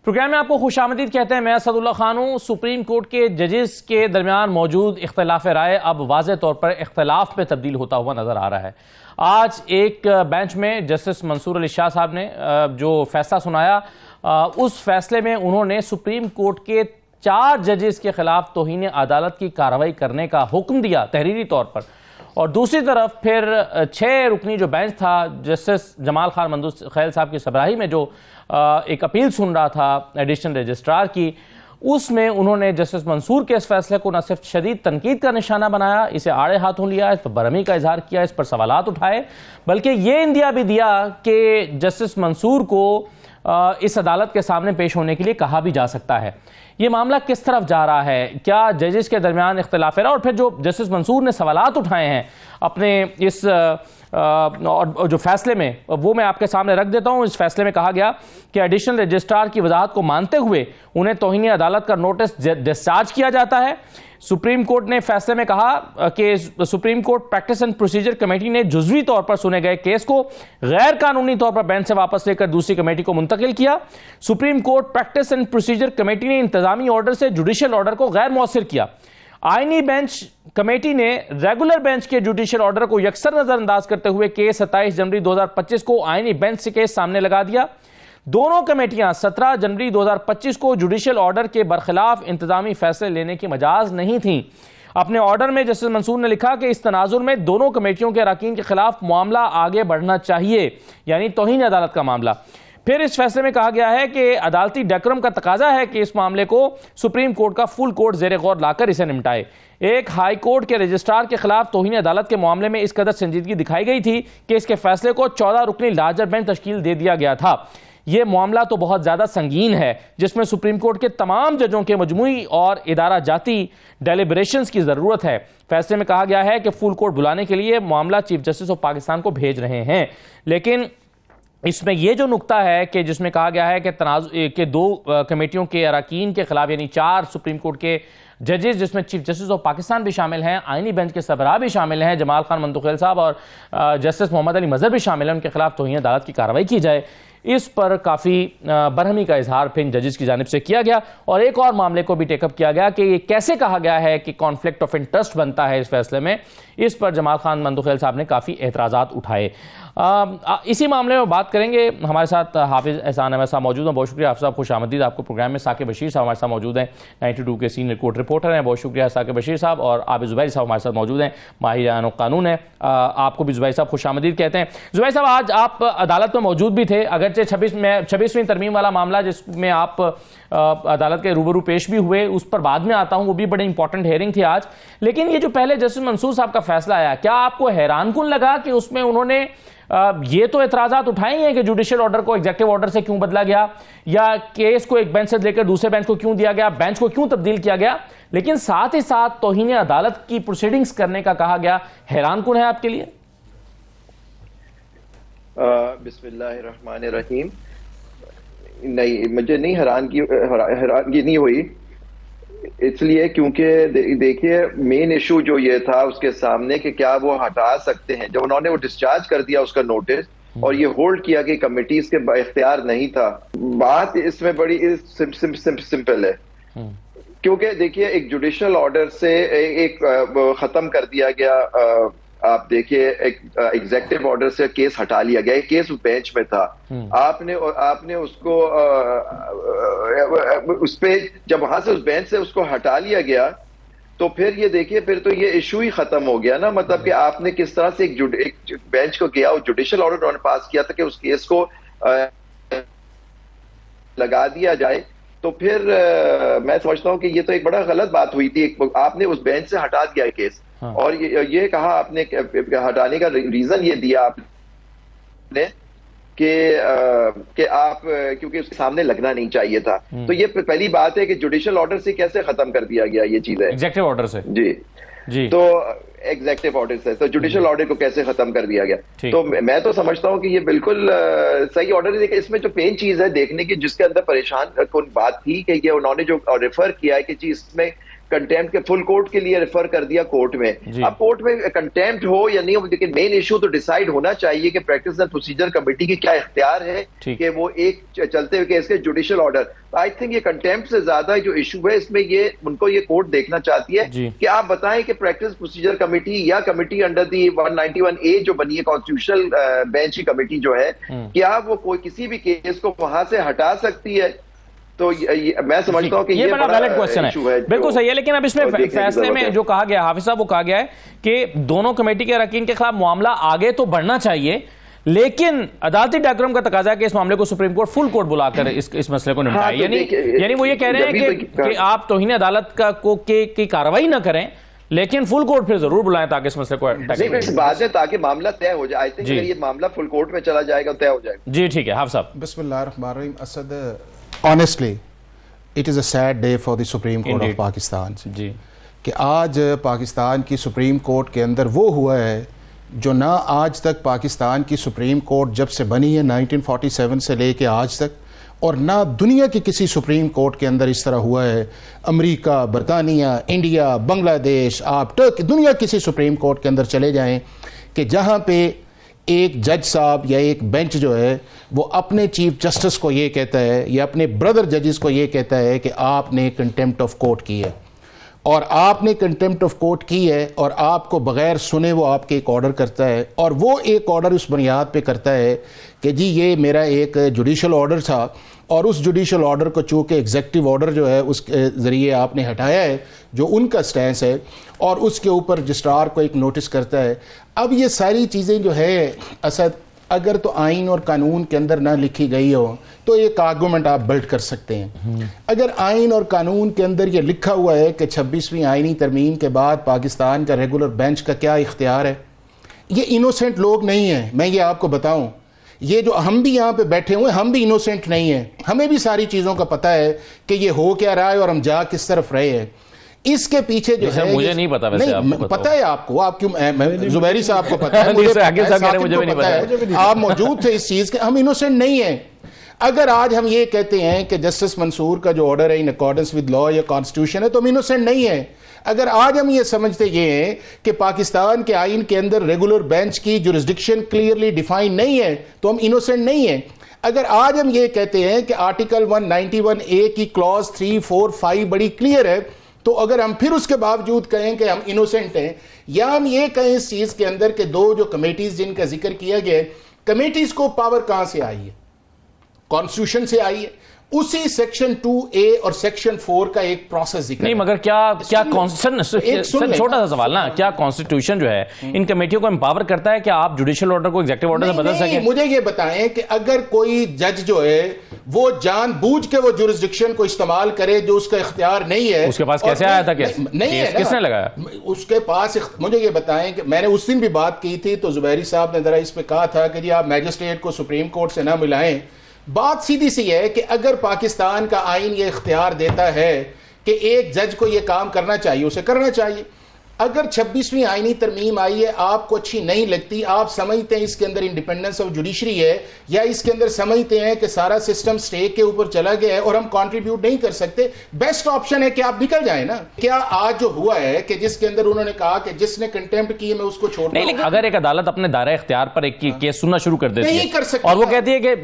Programme में आपको खुशामदीद कहते हैं। मैं असदुल्ला खान हूँ। सुप्रीम कोर्ट के जजेस के दरमियान मौजूद इख्तलाफ राय अब वाज़े तौर पर इख्तलाफ में तब्दील होता हुआ नजर आ रहा है। आज एक बेंच में जस्टिस मंसूर अली शाह साहब ने जो फैसला सुनाया, उस फैसले में उन्होंने सुप्रीम कोर्ट के 4 जजेस के खिलाफ तौहीन अदालत की कार्रवाई करने का हुक्म दिया तहरीरी तौर पर, और दूसरी तरफ फिर 6 रुकनी जो बेंच था जस्टिस जमाल खान मंदूस खैल साहब की सरबराही में जो एक अपील सुन रहा था एडिशनल रजिस्ट्रार की, उसमें उन्होंने जस्टिस मंसूर के इस फैसले को न सिर्फ शदीद तनकीद का निशाना बनाया, इसे आड़े हाथों लिया, इस पर बरहमी का इजहार किया, इस पर सवालात उठाए, बल्कि ये इंदिया भी दिया कि जस्टिस मंसूर को इस अदालत के सामने पेश होने के लिए कहा भी जा सकता है। ये मामला किस तरफ जा रहा है, क्या जजेस के दरमियान इख्तिलाफ है, और फिर जो जस्टिस मंसूर ने सवालात उठाए हैं अपने इस और जो फैसले में, वो मैं आपके सामने रख देता हूं। इस फैसले में कहा गया कि एडिशनल रजिस्ट्रार की वजाहत को मानते हुए उन्हें तौहीन अदालत का नोटिस डिस्चार्ज किया जाता है। सुप्रीम कोर्ट ने फैसले में कहा कि supreme court practice and procedure committee ने जुज़वी तौर पर सुने गए केस को गैर कानूनी तौर पर बेंच से वापस लेकर दूसरी कमेटी को मुंतकिल किया। Supreme court practice and procedure committee ने इंतजामी ऑर्डर से जुडिशियल ऑर्डर को गैर मौसर किया। आईनी बेंच कमेटी ने रेगुलर बेंच के जुडिशियल ऑर्डर को यकसर नजरअंदाज करते हुए केस 27 जनवरी 2025 को आईनी बेंच से केस सामने लगा दिया। दोनों कमेटियां 17 जनवरी 2025 को जुडिशियल ऑर्डर के बरखिलाफ इंतजामी फैसले लेने की मजाज नहीं थी। अपने ऑर्डर में जस्टिस मंसूर ने लिखा कि इस तनाजुर में दोनों कमेटियों के अरकान के खिलाफ मामला आगे बढ़ना चाहिए, यानी तौहीन अदालत का मामला। फिर इस फैसले में कहा गया है कि अदालती डेकोरम का तकाजा है कि इस मामले को सुप्रीम कोर्ट का फुल कोर्ट जेर गौर लाकर इसे निपटाए। एक हाई कोर्ट के रजिस्ट्रार के खिलाफ तौहीन अदालत के मामले में इस कदर संजीदगी दिखाई गई थी कि इसके फैसले को 14 रुकनी लार्जर बेंच तश्कील दे दिया गया था। यह मामला तो बहुत ज्यादा संगीन है, जिसमें सुप्रीम कोर्ट के तमाम जजों के मजमूई और इदारा जाती डेलिब्रेशंस की जरूरत है। फैसले में कहा गया है कि फुल कोर्ट बुलाने के लिए मामला चीफ जस्टिस ऑफ पाकिस्तान को भेज रहे हैं, लेकिन इसमें यह जो नुक्ता है कि जिसमें कहा गया है कि 2 कमेटियों के अरकान के खिलाफ, यानी 4 सुप्रीम कोर्ट के जजेस जिसमें चीफ जस्टिस ऑफ पाकिस्तान भी शामिल हैं, आईनी बेंच के सरबराह भी शामिल हैं, जमाल खान मंदूस खैल साहब और जस्टिस मोहम्मद अली मजहर भी शामिल हैं, उनके खिलाफ तौहीन अदालत की कार्रवाई की जाए। इस पर काफ़ी बरहमी का इजहार फिर जजेस की जानिब से किया गया, और एक और मामले को भी टेकअप किया गया कि ये कैसे कहा गया है कि कॉन्फ्लिक्ट ऑफ इंटरेस्ट बनता है इस फैसले में। इस पर जमाल खान मंदूस खैल साहब ने काफ़ी एतराज़ात उठाए। इसी मामले में बात करेंगे। हमारे साथ हाफिज एहसान अहमद साहब मौजूद हैं। बहुत शुक्रिया आप साहब, खुश आमदीद आपको प्रोग्राम में। साकिब बशीर साहब हमारे साथ मौजूद हैं, 92 के सीनियर कोर्ट रिपोर्टर हैं। बहुत शुक्रिया साकिब बशीर साहब। और आबिद ज़ुबैर साहब हमारे साथ मौजूद हैं, माहिर कानून है। आपको भी ज़ुबैर साहब खुश आमदीद कहते हैं। ज़ुबैर साहब, आज आप अदालत में मौजूद भी थे, अगरचे 26वीं तरमीम वाला मामला जिसमें आप अदालत के रूबरू पेश भी हुए, उस पर बाद में आता हूं, वो भी बड़ी इंपॉर्टेंट हेयरिंग थी आज। लेकिन ये जो पहले जस्टिस मंसूर साहब का फैसला आया, क्या आपको हैरानकुन लगा कि उसमें उन्होंने ये तो एतराजात उठाए हैं कि जुडिशियल ऑर्डर को एग्जेक्टिव ऑर्डर से क्यों बदला गया, या केस को एक बेंच से लेकर दूसरे बेंच को क्यों दिया गया, बेंच को क्यों तब्दील किया गया, लेकिन साथ ही साथ तौहीन अदालत की प्रोसीडिंग्स करने का कहा गया, हैरानकुन है आपके लिए? बिस्मिल्लाहिर्रहमानिर्रहीम। नहीं, मुझे नहीं हैरानगी नहीं हुई, इसलिए क्योंकि देखिए मेन इशू जो ये था उसके सामने कि क्या वो हटा सकते हैं। जब उन्होंने वो डिस्चार्ज कर दिया उसका नोटिस और ये होल्ड किया कि कमिटीज के इख्तियार नहीं था, बात इसमें बड़ी सिंपल है। क्योंकि देखिए एक जुडिशियल ऑर्डर से एक खत्म कर दिया गया, आप देखिए एक एग्जेक्टिव ऑर्डर से केस हटा लिया गया, केस उस बेंच में था, आपने उसको उस पे जब वहां से उस बेंच से उसको हटा लिया गया, तो फिर ये देखिए फिर तो ये इशू ही खत्म हो गया ना। मतलब कि आपने किस तरह से एक बेंच को गया, जुडिशियल ऑर्डर उन्होंने पास किया था कि उस केस को लगा दिया जाए, तो फिर मैं समझता हूं कि ये तो एक बड़ा गलत बात हुई थी। आपने उस बेंच से हटा दिया केस, और ये कहा आपने हटाने का रीजन ये दिया आपने कि आप क्योंकि उसके सामने लगना नहीं चाहिए था। तो ये पहली बात है कि जुडिशियल ऑर्डर से कैसे खत्म कर दिया गया ये चीज है, एग्जेक्टिव ऑर्डर से। जी, तो एग्जेक्टिव ऑर्डर से तो जुडिशियल ऑर्डर को कैसे खत्म कर दिया गया। तो मैं तो समझता हूं कि ये बिल्कुल सही ऑर्डर है। इसमें जो मेन चीज है देखने की, जिसके अंदर परेशान कौन बात थी कि ये उन्होंने जो रेफर किया है कि जी इसमें कंटेम्प्ट के फुल कोर्ट के लिए रेफर कर दिया कोर्ट में। अब कोर्ट में कंटेम्प्ट हो या नहीं हो, लेकिन मेन इशू तो डिसाइड होना चाहिए कि प्रैक्टिस एंड प्रोसीजर कमेटी के क्या इख्तियार है कि वो एक चलते हुए केस के जुडिशियल ऑर्डर। आई थिंक ये कंटेम्प्ट से ज्यादा जो इशू है इसमें ये उनको ये कोर्ट देखना चाहती है कि आप बताएं कि प्रैक्टिस प्रोसीजर कमेटी या कमेटी अंडर दी 191A जो बनी है कॉन्स्टिट्यूशनल बेंच की कमेटी जो है, क्या वो कोई किसी भी केस को वहां से हटा सकती है? तो मैं समझता हूं कि ये बड़ा वैलिड क्वेश्चन है, बिल्कुल सही है। लेकिन अब इसमें फैसले में जो कहा गया, हाफिज साहब, वो कहा गया है कि दोनों कमेटी के अरकान के खिलाफ मामला आगे तो बढ़ना चाहिए, लेकिन अदालती डायग्राम का तकाजा है कि इस मामले को सुप्रीम कोर्ट फुल कोर्ट बुलाकर इस मसले को निपटाए। यानी वो ये कह रहे हैं कि आप तौहीन अदालत की कार्रवाई ना करें, लेकिन फुल कोर्ट फिर जरूर बुलाएं ताकि इस मसले को बाद में ताकि मामला तय हो जाए। आई थिंक ये मामला फुल कोर्ट में चला जाएगा, तय हो जाएगा। जी ठीक है हाफिज साहब। बिस्मिल्लाहिर्रहमानिर्रहीम। Asad, honestly it is a sad day for the Supreme Court of Pakistan जी कि आज पाकिस्तान की सुप्रीम कोर्ट के अंदर वो हुआ है जो ना आज तक पाकिस्तान की सुप्रीम कोर्ट जब से बनी है 1947 से लेके आज तक, और ना दुनिया की किसी सुप्रीम कोर्ट के अंदर इस तरह हुआ है। अमेरिका, बरतानिया, इंडिया, बांग्लादेश, आप टर्की, दुनिया किसी सुप्रीम कोर्ट के अंदर चले जाएं कि जहाँ पे एक जज साहब या एक बेंच जो है वो अपने चीफ जस्टिस को ये कहता है या अपने ब्रदर जजेस को ये कहता है कि आपने कंटेम्प्ट ऑफ कोर्ट की है, और आपने कंटेम्प्ट ऑफ कोर्ट की है और आपको बगैर सुने वो आपके एक ऑर्डर करता है, और वो एक ऑर्डर उस बुनियाद पे करता है कि जी ये मेरा एक जुडिशल ऑर्डर था और उस जुडिशल ऑर्डर को चूँकि एग्जेक्टिव ऑर्डर जो है उसके ज़रिए आपने हटाया है, जो उनका स्टैंस है, और उसके ऊपर रजिस्ट्रार को एक नोटिस करता है। अब ये सारी चीज़ें जो है असद, अगर तो आइन और कानून के अंदर ना लिखी गई हो तो एक आर्गूमेंट आप बिल्ड कर सकते हैं। अगर आइन और कानून के अंदर ये लिखा हुआ है कि 26वीं आइनी तरमीम के बाद पाकिस्तान का रेगुलर बेंच का क्या इख्तियार है, ये इनोसेंट लोग नहीं हैं। मैं ये आपको बताऊं, ये जो हम भी यहाँ पे बैठे हुए हम भी इनोसेंट नहीं हैं, हमें भी सारी चीज़ों का पता है कि ये हो क्या रहा है और हम जा किस तरफ रहे हैं। इसके पीछे जो है मुझे नहीं पता, वैसे आपको पता है आपको, आप क्यों, जुबैरी साहब को पता है, मुझे पता है, आप मौजूद थे इस चीज के। हम इनोसेंट नहीं है। अगर आज हम ये कहते हैं कि जस्टिस मंसूर का जो ऑर्डर है इन अकॉर्डेंस विद लॉ या कॉन्स्टिट्यूशन है, तो हम इनोसेंट नहीं है। अगर आज हम ये समझते ये हैं कि पाकिस्तान के आइन के अंदर रेगुलर बेंच की जुरिस्डिक्शन क्लियरली डिफाइन नहीं है, तो हम इनोसेंट नहीं है। अगर आज हम ये कहते हैं कि आर्टिकल 191A की क्लॉज 3, 4, 5 बड़ी क्लियर है, तो अगर हम फिर उसके बावजूद कहें कि हम इनोसेंट हैं, या हम ये कहें इस चीज के अंदर के दो जो कमेटीज जिनका जिक्र किया गया, कमेटीज को पावर कहां से आई है? कॉन्स्टिट्यूशन से आई है। उसी सेक्शन 2A और सेक्शन 4 का एक प्रोसेस जिक्र नहीं, मगर क्या छोटा सा सवाल ना, क्या कॉन्स्टिट्यूशन जो है इन कमेटियों को एम्पावर करता है कि आप जुडिशियल ऑर्डर को एग्जेक्टिव ऑर्डर से बदल सकें? मुझे ये बताएं कि अगर कोई जज जो है वो जानबूझ के वो जुरिस्डिक्शन को इस्तेमाल करे जो उसका इख्तियार नहीं है, उसके पास कैसे आया था? नहीं है, किसने लगाया उसके पास? मुझे ये बताएं कि मैंने उस दिन भी बात की थी तो जुबैरी साहब ने जरा इस पे कहा था कि जी आप मैजिस्ट्रेट को सुप्रीम कोर्ट से ना मिलाएं। बात सीधी सी है कि अगर पाकिस्तान का आइन ये इख्तियार देता है कि एक जज को ये काम करना चाहिए, उसे करना चाहिए। अगर 26वीं आईनी तरमीम आई है, आपको अच्छी नहीं लगती, आप समझते हैं इसके अंदर इंडिपेंडेंस ऑफ जुडिशरी है, या इसके अंदर समझते हैं कि सारा सिस्टम स्टेक के ऊपर चला गया है और हम कंट्रीब्यूट नहीं कर सकते, बेस्ट ऑप्शन है कि आप निकल जाए ना। क्या आज जो हुआ है कि जिसके अंदर उन्होंने कहा कि जिसने कंटेम्प्ट की मैं उसको छोड़ नहीं, लेकिन अगर एक अदालत अपने दायरा इख्तियार पर एक केस सुनना शुरू कर देती है, नहीं कर सकती, और वो कहती है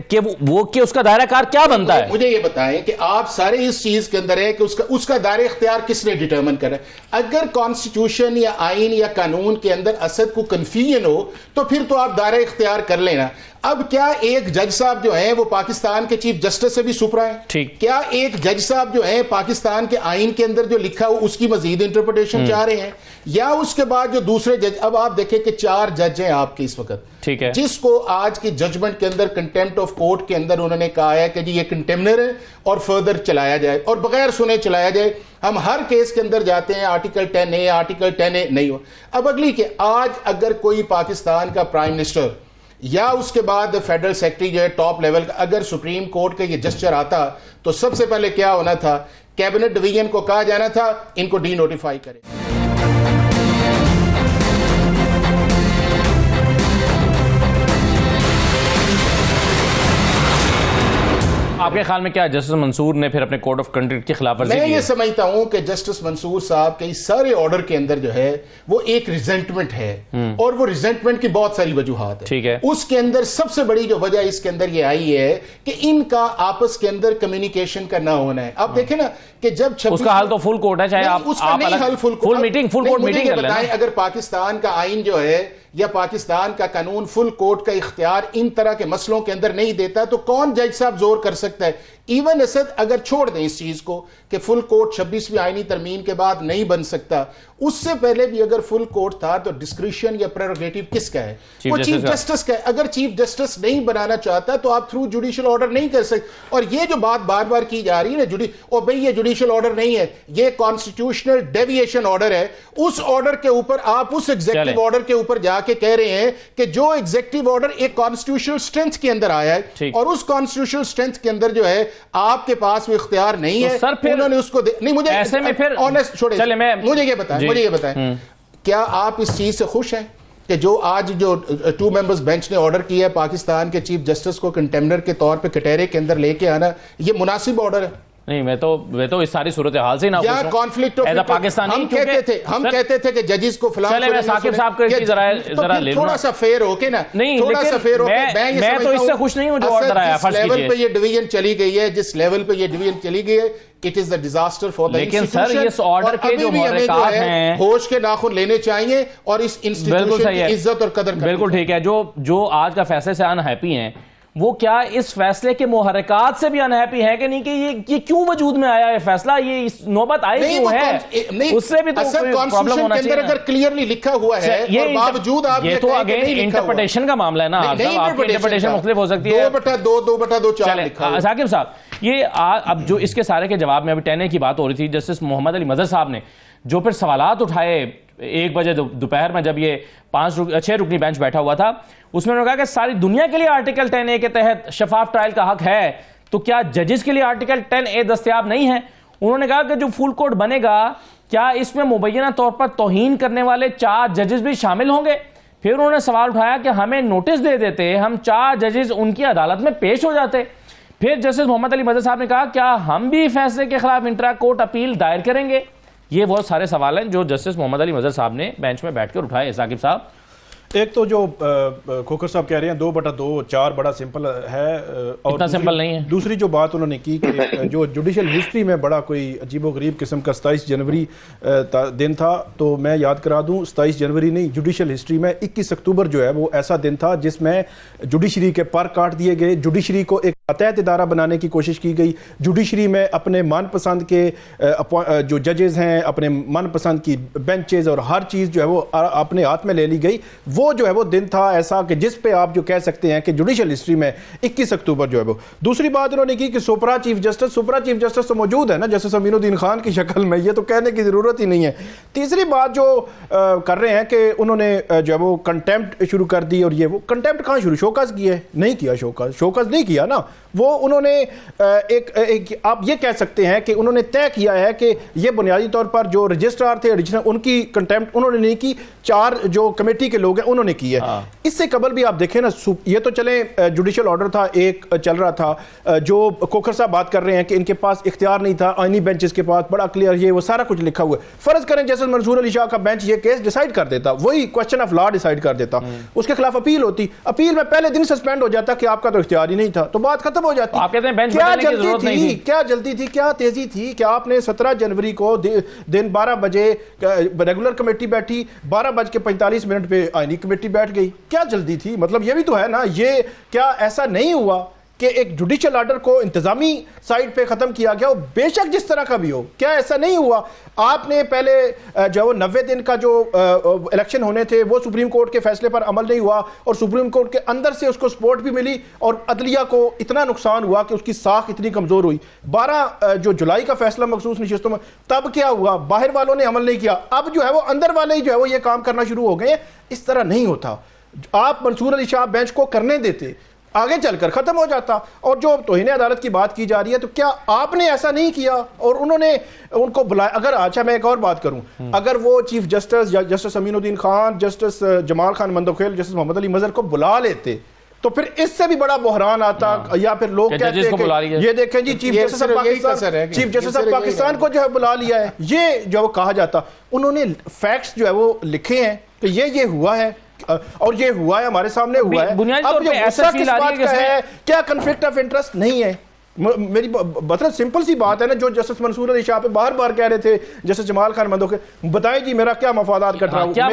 कि उसका दायरा कार क्या बनता है? मुझे ये बताएं कि आप सारे इस चीज के अंदर है कि उसका दायरा इख्तियार किसने डिटर्मिन करा? अगर कॉन्स्टिट्यूशन या आइन या कानून के अंदर असद को कंफ्यूजन हो तो फिर तो आप दायरा इख्तियार कर लेना। अब क्या एक जज साहब जो हैं वो पाकिस्तान के चीफ जस्टिस से भी सुपरा है? ठीक। क्या एक जज साहब जो हैं पाकिस्तान के आइन के अंदर जो लिखा हो उसकी मजीद इंटरप्रिटेशन चाह रहे हैं, या उसके बाद जो दूसरे जज? अब आप देखें कि 4 जज हैं आपके इस वक्त, ठीक है, जिसको आज की जजमेंट के अंदर कंटेम्प्ट ऑफ कोर्ट के अंदर उन्होंने कहा है कि जी ये कंटेम्नर है और फर्दर चलाया जाए और बगैर सुने चलाया जाए। हम हर केस के अंदर जाते हैं आर्टिकल 10A, आर्टिकल 10A नहीं हो। अब अगली के आज अगर कोई पाकिस्तान का प्राइम मिनिस्टर या उसके बाद फेडरल सेक्रेटरी जो है टॉप लेवल का, अगर सुप्रीम कोर्ट का ये जस्टिस आता तो सबसे पहले क्या होना था? कैबिनेट डिवीजन को कहा जाना था इनको डी नोटिफाई करें। आपके ख्याल में क्या जस्टिस मंसूर ने फिर अपने कोड ऑफ कंडक्ट की खिलाफवर्जी? मैं ये समझता हूं कि जस्टिस मंसूर साहब के सारे ऑर्डर के अंदर जो है वो एक रिजेंटमेंट है, और वो रिजेंटमेंट की बहुत सारी वजूहात है। ठीक है, उसके अंदर सबसे बड़ी जो वजह इसके अंदर ये आई है कि इनका आपस के अंदर कम्युनिकेशन का ना होना है। आप देखें ना कि जब उसका हल तो फुल कोर्ट है, चाहे आप फुल कोर्ट मीटिंग कर लें। अगर पाकिस्तान का आइन जो है या पाकिस्तान का कानून फुल कोर्ट का इख्तियार इन तरह के मसलों के अंदर नहीं देता तो कौन जज साहब जोर कर सकता है? इवन असद अगर छोड़ दें इस चीज को कि फुल कोर्ट 26वीं आईनी तरमीम के बाद नहीं बन सकता, उससे पहले भी अगर फुल कोर्ट था तो डिस्क्रिशन या प्रेरोगेटिव किसका है? वो चीफ जस्टिस का है। अगर चीफ जस्टिस नहीं बनाना चाहता तो आप थ्रू जुडिशियल ऑर्डर नहीं कर सकते। और ये जो बात बार बार की जा रही है ना, और भाई ये जुडिशियल ऑर्डर नहीं है, ये कॉन्स्टिट्यूशनल डेविएशन ऑर्डर है। उस ऑर्डर के ऊपर आप उस एग्जीक्यूटिव ऑर्डर के ऊपर जाके कह रहे हैं कि जो एग्जीक्यूटिव ऑर्डर एक कॉन्स्टिट्यूशनल स्ट्रेंथ के अंदर आया है और उस कॉन्स्टिट्यूशनल स्ट्रेंथ के अंदर जो है आपके पास वो इख्तियार नहीं है। सर फिर उन्होंने उसको नहीं, मुझे ऐसे में फिर ऑनेस्ट छोड़े, मुझे ये बताएं क्या आप इस चीज से खुश हैं कि जो आज जो 2 मेंबर्स बेंच ने ऑर्डर किया है पाकिस्तान के चीफ जस्टिस को कंटेम्नर के तौर पे कटहरे के अंदर लेके आना, ये मुनासिब ऑर्डर है? नहीं, मैं तो इस सारी सूरत हाल से ना कॉन्फ्लिक्ट ऑफ पाकिस्तान हम कहते थे कि जजेस को फिलहाल मैं साकिब साहब को जरा ले थोड़ा सा फेयर होके ना, नहीं थोड़ा सा फेयर होके मैं तो इससे खुश नहीं हूं जो ऑर्डर आया। जिस लेवल पे ये डिवीजन चली गई है, जिस लेवल पे ये डिवीजन चली गई है, it is the disaster for the institution. लेकिन सर इस ऑर्डर के जो मुहर्रिकात हैं होश के नाखून लेने चाहिए और इस इंस्टीट्यूशन की इज्जत और कदर। बिल्कुल ठीक है। जो आज का फैसले से अनहैप्पी हैं वो क्या इस फैसले के मुहर्रिकात से भी अनहैप्पी है कि नहीं कि ये क्यों वजूद में आया है फैसला, ये इस नौबत आई क्यों है? उससे भी तो प्रॉब्लम होना चाहिए। अगर क्लियरली लिखा हुआ है और बावजूद आप ये तो अगेन इंटरप्रिटेशन का मामला है ना, आपकी इंटरप्रिटेशन मुख्तलिफ हो सकती है। 2/2 2/2 4 लिखा है। साकिब साहब, ये अब जो इसके सारे के जवाब में अभी 10A की बात हो रही थी, जस्टिस मोहम्मद अली मजहर साहब ने जो फिर सवालात उठाए 1 बजे दोपहर में जब ये 6 रुकनी बेंच बैठा हुआ था, उसमें उन्होंने कहा कि सारी दुनिया के लिए आर्टिकल 10A के तहत शफाफ ट्रायल का हक है, तो क्या जजेस के लिए आर्टिकल 10A दस्तयाब नहीं है? उन्होंने कहा कि जो फुल कोर्ट बनेगा क्या इसमें मुबैना तौर पर तौहीन करने वाले 4 जजेस भी शामिल होंगे? फिर उन्होंने सवाल उठाया कि हमें नोटिस दे देते, हम 4 जजेस उनकी अदालत में पेश हो जाते। फिर जस्टिस मोहम्मद अली मजहर साहब ने कहा क्या हम भी फैसले के खिलाफ इंट्रा कोर्ट अपील दायर करेंगे? ये बहुत सारे सवाल हैं जो जस्टिस मोहम्मद अली मजहर साहब ने बेंच में बैठकर उठाए। साकिब साहब, एक तो जो खोखर साहब कह रहे हैं 2/2 4 बड़ा सिंपल है, और इतना सिंपल नहीं है। दूसरी जो बात उन्होंने की कि जो जुडिशल हिस्ट्री में बड़ा कोई अजीबोगरीब किस्म का 27 जनवरी दिन था, तो मैं याद करा दूं 27 जनवरी नहीं, जुडिशल हिस्ट्री में 21 अक्टूबर जो है वो ऐसा दिन था जिसमें जुडिशरी के पर काट दिए गए, जुडिशरी को एक अतहत इदारा बनाने की कोशिश की गई, जुडिशरी में अपने मनपसंद के जो जजेस हैं, अपने मनपसंद की बेंचेज और हर चीज़ जो है वो अपने हाथ में ले ली गई। वो जो है वो दिन था ऐसा कि जिस पे आप जो कह सकते हैं कि जुडिशल हिस्ट्री में 21 अक्टूबर जो है वो। दूसरी बात उन्होंने की कि सुपरा चीफ जस्टिस तो मौजूद है ना जस्टिस अमीनुद्दीन खान की शक्ल में, ये तो कहने की जरूरत ही नहीं है। तीसरी बात जो कर रहे हैं कि उन्होंने जो है वो कंटेम्प्ट शुरू कर दी, और ये वो कंटेम्प्ट कहाँ शुरू, शोकस किया नहीं किया, शोकस नहीं किया ना, वो उन्होंने एक आप ये कह सकते हैं कि उन्होंने तय किया है कि ये बुनियादी तौर पर जो रजिस्ट्रार थे ओरिजिनल उनकी कंटेम्प्ट उन्होंने नहीं की, 4 जो कमेटी के लोग हैं उन्होंने की है। इससे कबल भी आप देखें ना, ये तो चले जुडिशियल ऑर्डर था एक चल रहा था, जो खोखर साहब बात कर रहे हैं कि इनके पास इख्तियार नहीं था, आईनी बेंचेस के पास बड़ा क्लियर ये वो सारा कुछ लिखा हुआ है। फर्ज करें जैसे मंसूर अली शाह का बेंच ये केस डिसाइड कर देता, वही क्वेश्चन ऑफ लॉ डिसाइड कर देता, उसके खिलाफ अपील होती, अपील में पहले दिन सस्पेंड हो जाता कि आपका तो इख्तियार ही नहीं था, तो बात खत्म हो जाती। आप कहते हैं बेंच क्या की जरूरत नहीं थी, क्या जल्दी थी, क्या तेजी थी? क्या आपने 17 जनवरी को दिन 12 बजे रेगुलर कमेटी बैठी, 12:45 पे आईनी कमेटी बैठ गई, क्या जल्दी थी? मतलब ये भी तो है ना, ये क्या ऐसा नहीं हुआ कि एक जुडिशियल ऑर्डर को इंतजामी साइड पे खत्म किया गया हो, बेशक जिस तरह का भी हो, क्या ऐसा नहीं हुआ? आपने पहले जो 90 दिन का जो इलेक्शन होने थे वो सुप्रीम कोर्ट के फैसले पर अमल नहीं हुआ, और सुप्रीम कोर्ट के अंदर से उसको सपोर्ट भी मिली, और अदलिया को इतना नुकसान हुआ कि उसकी साख इतनी कमजोर हुई। 12 जो जुलाई का फैसला मखसूस नशिस्तों में, तब क्या हुआ? बाहर वालों ने अमल नहीं किया, अब जो है वो अंदर वाले ही जो है वो ये काम करना शुरू हो गए। इस तरह नहीं होता, आप मंसूर अली शाह बेंच को करने देते, आगे चलकर खत्म हो जाता। और जो तौहीन अदालत की बात की जा रही है, तो क्या आपने ऐसा नहीं किया और उन्होंने उनको बुलाया? अगर अच्छा मैं एक और बात करूं, अगर वो chief justice justice Aminuddin Khan, justice Jamal Khan Mandokhel, justice Mohammad Ali Mazhar को बुला लेते, तो फिर इससे भी बड़ा बहरान आता, या फिर लोग कहते हैं कि ये देखें जी चीफ जस्टिस ऑफ पाकिस्तान को जो है बुला लिया है, ये जो कहा जाता, उन्होंने फैक्ट्स जो है वो लिखे हैं कि ये हुआ है और ये हुआ है, हमारे सामने हुआ है। बुनियादी तौर पे ऐसा किस बात का है, क्या कन्फ्लिक्ट ऑफ इंटरेस्ट नहीं है? मेरी मतलब सिंपल सी बात है ना, जो जस्टिस मंसूर अली शाह पे बार बार कह रहे थे जस्टिस जमाल खान मंदो के, बताएं जी मेरा क्या मफादात का टकराव, क्या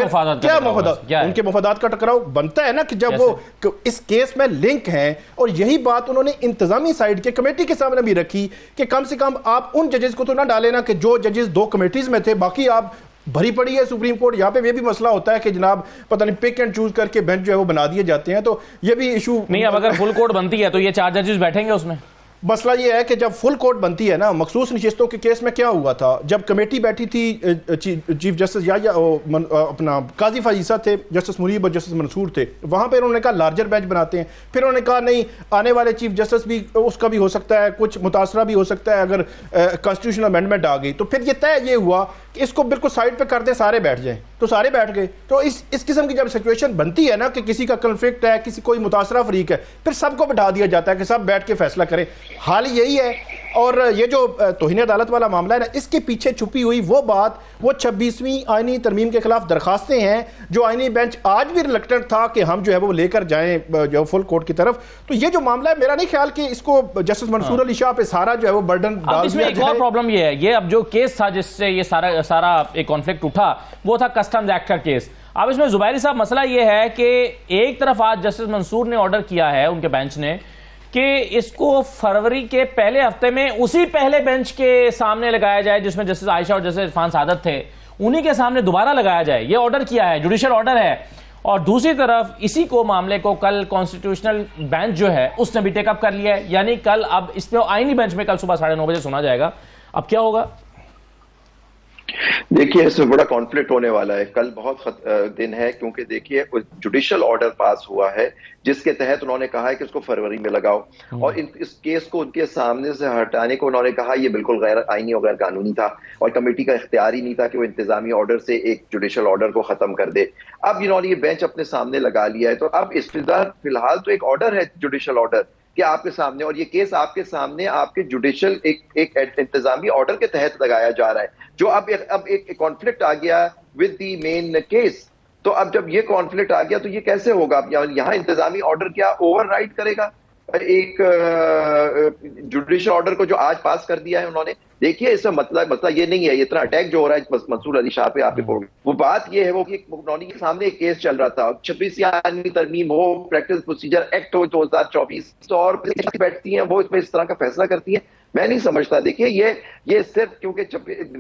मफादात, उनके मफादात का टकराव बनता है ना कि जब वो इस केस में लिंक हैं। और यही बात उन्होंने इंतजामी साइड के कमेटी के सामने भी रखी कि कम से कम आप उन जजेस को तो ना डाले ना कि जो जजेस 2 कमेटीज में थे, बाकी आप भरी पड़ी है सुप्रीम कोर्ट। यहाँ पे ये भी मसला होता है कि जनाब पता नहीं पिक एंड चूज करके बेंच जो है वो बना दिए जाते हैं, तो ये भी इशू नहीं। अब अगर फुल कोर्ट बनती है तो ये 4 जजेस बैठेंगे उसमें। मसला ये है कि जब फुल कोर्ट बनती है ना, मखसूस नशिस्तों के केस में क्या हुआ था, जब कमेटी बैठी थी, चीफ जस्टिस या अपना काजी फाजीसा थे, जस्टिस मुनीब और जस्टिस मंसूर थे, वहां पर उन्होंने कहा लार्जर बेंच बनाते हैं। फिर उन्होंने कहा नहीं, आने वाले चीफ जस्टिस भी उसका भी हो सकता है, कुछ मुतासरा भी हो सकता है अगर कॉन्स्टिट्यूशनल अमेंडमेंट आ गई। तो फिर ये तय ये हुआ कि इसको बिल्कुल साइड पे कर दें, सारे बैठ जाएं, तो सारे बैठ गए। तो इस किस्म की जब सिचुएशन बनती है ना कि किसी का कन्फ्लिक्ट है, किसी कोई मुतासरा फरीक है, फिर सबको बिठा दिया जाता है कि सब बैठ के फैसला करें। हाल यही है। और ये जो तौहीन अदालत वाला मामला है ना, इसके पीछे छुपी हुई वो बात, वो 26वीं आईनी तरमीम के खिलाफ दरखास्तें हैं जो आईनी बेंच आज भी रिलक्टेंट था कि हम जो है वो लेकर जाएं जो फुल कोर्ट की तरफ। तो ये जो मामला है, मेरा नहीं ख्याल कि इसको जस्टिस मंसूर अली शाह पे सारा जो है वो बर्डन डाल दिया जाए। एक और प्रॉब्लम ये है, ये अब जो केस था जिससे ये सारा एक कॉन्फ्लिक्ट उठा, वो था कस्टम्स एक्ट का केस। अब इसमें जुबैरी साहब मसला ये है कि एक तरफ आज जस्टिस मंसूर ने ऑर्डर किया है, उनके बेंच ने, कि इसको फरवरी के पहले हफ्ते में उसी पहले बेंच के सामने लगाया जाए जिसमें जस्टिस आयशा और जस्टिस इरफान सादत थे, उन्हीं के सामने दोबारा लगाया जाए। ये ऑर्डर किया है, जुडिशियल ऑर्डर है। और दूसरी तरफ इसी को मामले को कल कॉन्स्टिट्यूशनल बेंच जो है उसने भी टेकअप कर लिया है, यानी कल अब इस पे आईनी बेंच में कल सुबह 9:30 बजे सुना जाएगा। अब क्या होगा? देखिए, इसमें बड़ा कॉन्फ्लिक्ट होने वाला है। कल बहुत दिन है, क्योंकि देखिए जुडिशियल ऑर्डर पास हुआ है जिसके तहत उन्होंने कहा है कि इसको फरवरी में लगाओ, और इस केस को उनके सामने से हटाने को उन्होंने कहा ये बिल्कुल गैर आईनी और गैर कानूनी था, और कमेटी का इख्तियार ही नहीं था कि वो इंतजामी ऑर्डर से एक जुडिशियल ऑर्डर को खत्म कर दे। अब इन्होंने ये बेंच अपने सामने लगा लिया है, तो अब इस फिलहाल तो एक ऑर्डर है, जुडिशियल ऑर्डर कि आपके सामने, और ये केस आपके सामने आपके जुडिशियल एक इंतजामी ऑर्डर के तहत लगाया जा रहा है, जो अब एक कॉन्फ्लिक्ट आ गया विद द मेन केस। तो अब जब ये कॉन्फ्लिक्ट आ गया तो ये कैसे होगा? यहाँ इंतजामी ऑर्डर क्या ओवरराइड करेगा एक जुडिशियल ऑर्डर को जो आज पास कर दिया है उन्होंने? देखिए, इसका मतलब ये नहीं है, इतना अटैक जो हो रहा है मंसूर अली शाह पे, आपके वो बात ये है वो कि उन्होंने के सामने एक केस चल रहा था, 26वीं आईनी तरमीम हो, प्रैक्टिस प्रोसीजर एक्ट हो 2024, तो और बैठती हैं वो इसमें इस तरह का फैसला करती है। मैं नहीं समझता। देखिए, ये सिर्फ क्योंकि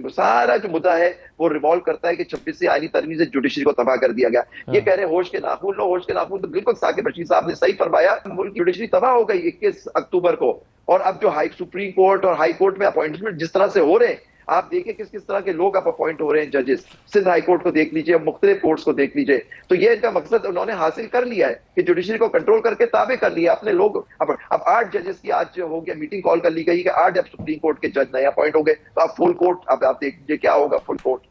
सारा जो मुद्दा है वो रिवॉल्व करता है कि 26वीं आईनी तरमीम से जुडिशरी को तबाह कर दिया गया। ये कह रहे हैं होश के नाखून लो, होश के नाखून, तो बिल्कुल साकिब रशीद साहब ने सही फरमाया, मुल्क जुडिशरी तबाह हो गई 21 अक्टूबर को। और अब जो सुप्रीम कोर्ट और हाई कोर्ट में अपॉइंटमेंट जिस तरह से हो रहे हैं, आप देखिए किस किस तरह के लोग अब अपॉइंट हो रहे हैं जजेस। सिंध हाई कोर्ट को देख लीजिए, मुख्तलिफ कोर्ट्स को देख लीजिए। तो ये इनका मकसद उन्होंने हासिल कर लिया है कि जुडिशरी को कंट्रोल करके ताबे कर लिया अपने लोग। अब 8 जजेस की आज हो गया, मीटिंग कॉल कर ली गई कि 8 अब सुप्रीम कोर्ट के जज नए अपॉइंट हो गए, तो अब फुल कोर्ट, अब आप देख लीजिए क्या होगा फुल कोर्ट।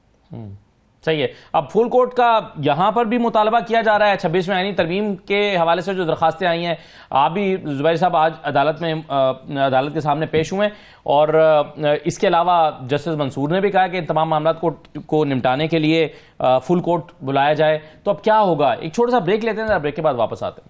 सही है। अब फुल कोर्ट का यहां पर भी मुतालबा किया जा रहा है 26वीं आईनी तरमीम के हवाले से जो दरखास्तें आई हैं। आप भी जुबैर साहब आज अदालत के सामने पेश हुए, और इसके अलावा जस्टिस मंसूर ने भी कहा कि इन तमाम मामला को निपटाने के लिए फुल कोर्ट बुलाया जाए। तो अब क्या होगा? एक छोटा सा ब्रेक लेते हैं, ब्रेक के बाद वापस आते हैं।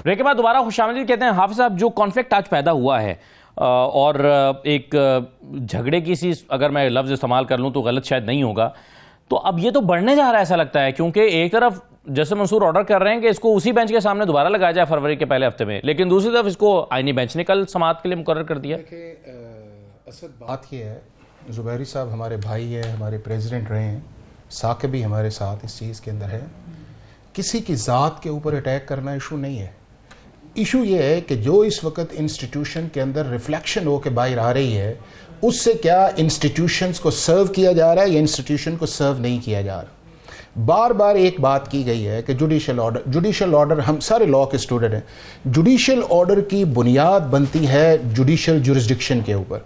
ब्रेक के बाद दोबारा खुशामदीद कहते हैं। हाफिज साहब, जो कॉन्फ्लिक्ट आज पैदा हुआ है और एक झगड़े की सी, अगर मैं लफ्ज़ इस्तेमाल कर लूँ तो गलत शायद नहीं होगा, तो अब ये तो बढ़ने जा रहा है ऐसा लगता है, क्योंकि एक तरफ जस्टिस मंसूर ऑर्डर कर रहे हैं कि इसको उसी बेंच के सामने दोबारा लगाया जाए फरवरी के पहले हफ्ते में, लेकिन दूसरी तरफ इसको आईनी बेंच ने कल समाअत के लिए मुकर्रर कर दिया। असल बात यह है, जुबैरी साहब हमारे भाई है, हमारे प्रेसिडेंट रहे हैं, साकिब भी हमारे साथ इस चीज़ के अंदर है। किसी की ज़ात के ऊपर अटैक करना इशू नहीं है। इशू ये है कि जो इस वक्त इंस्टीट्यूशन के अंदर रिफ्लेक्शन होकर बाहर आ रही है, उससे क्या इंस्टीट्यूशंस को सर्व किया जा रहा है या इंस्टीट्यूशन को सर्व नहीं किया जा रहा। बार बार एक बात की गई है कि जुडिशियल ऑर्डर, हम सारे लॉ के स्टूडेंट हैं, जुडिशियल ऑर्डर की बुनियाद बनती है जुडिशियल जुरिस्डिक्शन के ऊपर।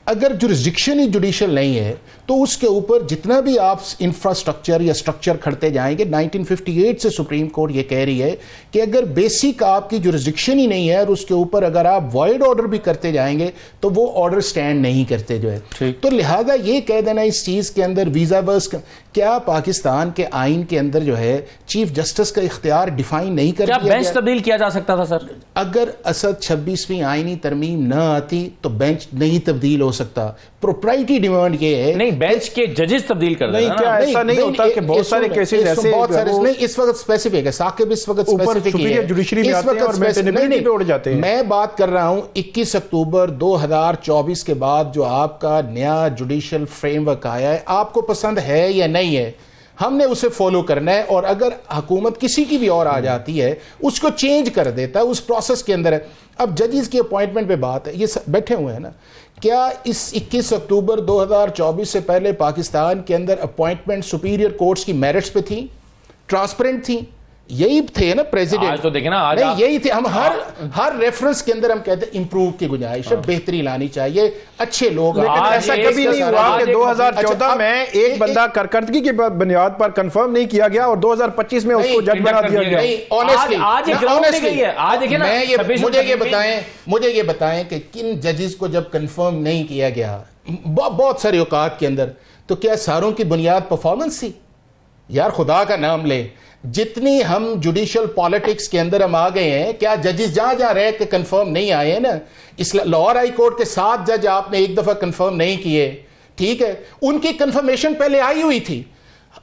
अगर जुरिस्डिक्शन ही जुडिशियल नहीं है तो उसके ऊपर जितना भी आप इंफ्रास्ट्रक्चर या स्ट्रक्चर खड़ते जाएंगे, 1958 से सुप्रीम कोर्ट ये कह रही है कि अगर बेसिक आपकी जुरिस्डिक्शन ही नहीं है और उसके ऊपर अगर आप वॉइड ऑर्डर भी करते जाएंगे तो वो ऑर्डर स्टैंड नहीं करते जो है। तो लिहाजा ये कह देना इस चीज के अंदर वीजा बर्स, क्या पाकिस्तान के आइन के अंदर जो है चीफ जस्टिस का इख्तियार डिफाइन नहीं कर दिया? बेंच तब्दील किया जा सकता था सर? अगर असद 26वीं आईनी तरमीम न आती तो बेंच नहीं तब्दील हो सकता। प्रोप्राइटी डिमांड ये है नहीं, बेंच के जजेस तब्दील कर देना। नहीं, क्या ऐसा नहीं होता कि बहुत सारे केसेस ऐसे बहुत सारे नहीं, इस वक्त स्पेसिफिक है साकिब, इस वक्त स्पेसिफिक है, जुडिशरी में आते हैं और मेंटेनेबिलिटी पे उड़ जाते हैं। मैं बात कर रहा हूं 21 अक्टूबर 2024 के बाद जो आपका नया जुडिशियल फ्रेमवर्क आया है, आपको पसंद है या नहीं है, हमने उसे फॉलो करना है। और अगर हुकूमत किसी की भी और आ जाती है उसको चेंज कर देता है, उस प्रोसेस के अंदर है। अब जजेस की अपॉइंटमेंट पे बात है, ये बैठे हुए हैं ना, क्या इस 21 अक्टूबर 2024 से पहले पाकिस्तान के अंदर अपॉइंटमेंट सुपीरियर कोर्ट्स की मेरिट्स पे थी, ट्रांसपेरेंट थी? यही थे ना प्रेसिडेंट। आज तो देखें ना, आज नहीं यही थे। हम हर रेफरेंस के अंदर हम कहते हैं इंप्रूव की गुंजाइश है, बेहतरी लानी चाहिए, अच्छे लोग। लेकिन ऐसा कभी नहीं हुआ कि 2014 में एक बंदा कारकर्दगी की बुनियाद पर कंफर्म नहीं किया गया और 2025 में उसको जज बना दिया गया। मुझे ये बताएं कि किन जजेस को जब कंफर्म नहीं किया गया बहुत सारे औकात के अंदर, तो क्या सारों की बुनियाद परफॉर्मेंस थी? यार खुदा का नाम ले, जितनी हम जुडिशियल पॉलिटिक्स के अंदर हम आ गए हैं, क्या जजेस जहां जहां रह के कंफर्म नहीं आए हैं ना? इस लाहौर हाई कोर्ट के 7 जज आपने एक दफा कंफर्म नहीं किए, ठीक है, उनकी कंफर्मेशन पहले आई हुई थी।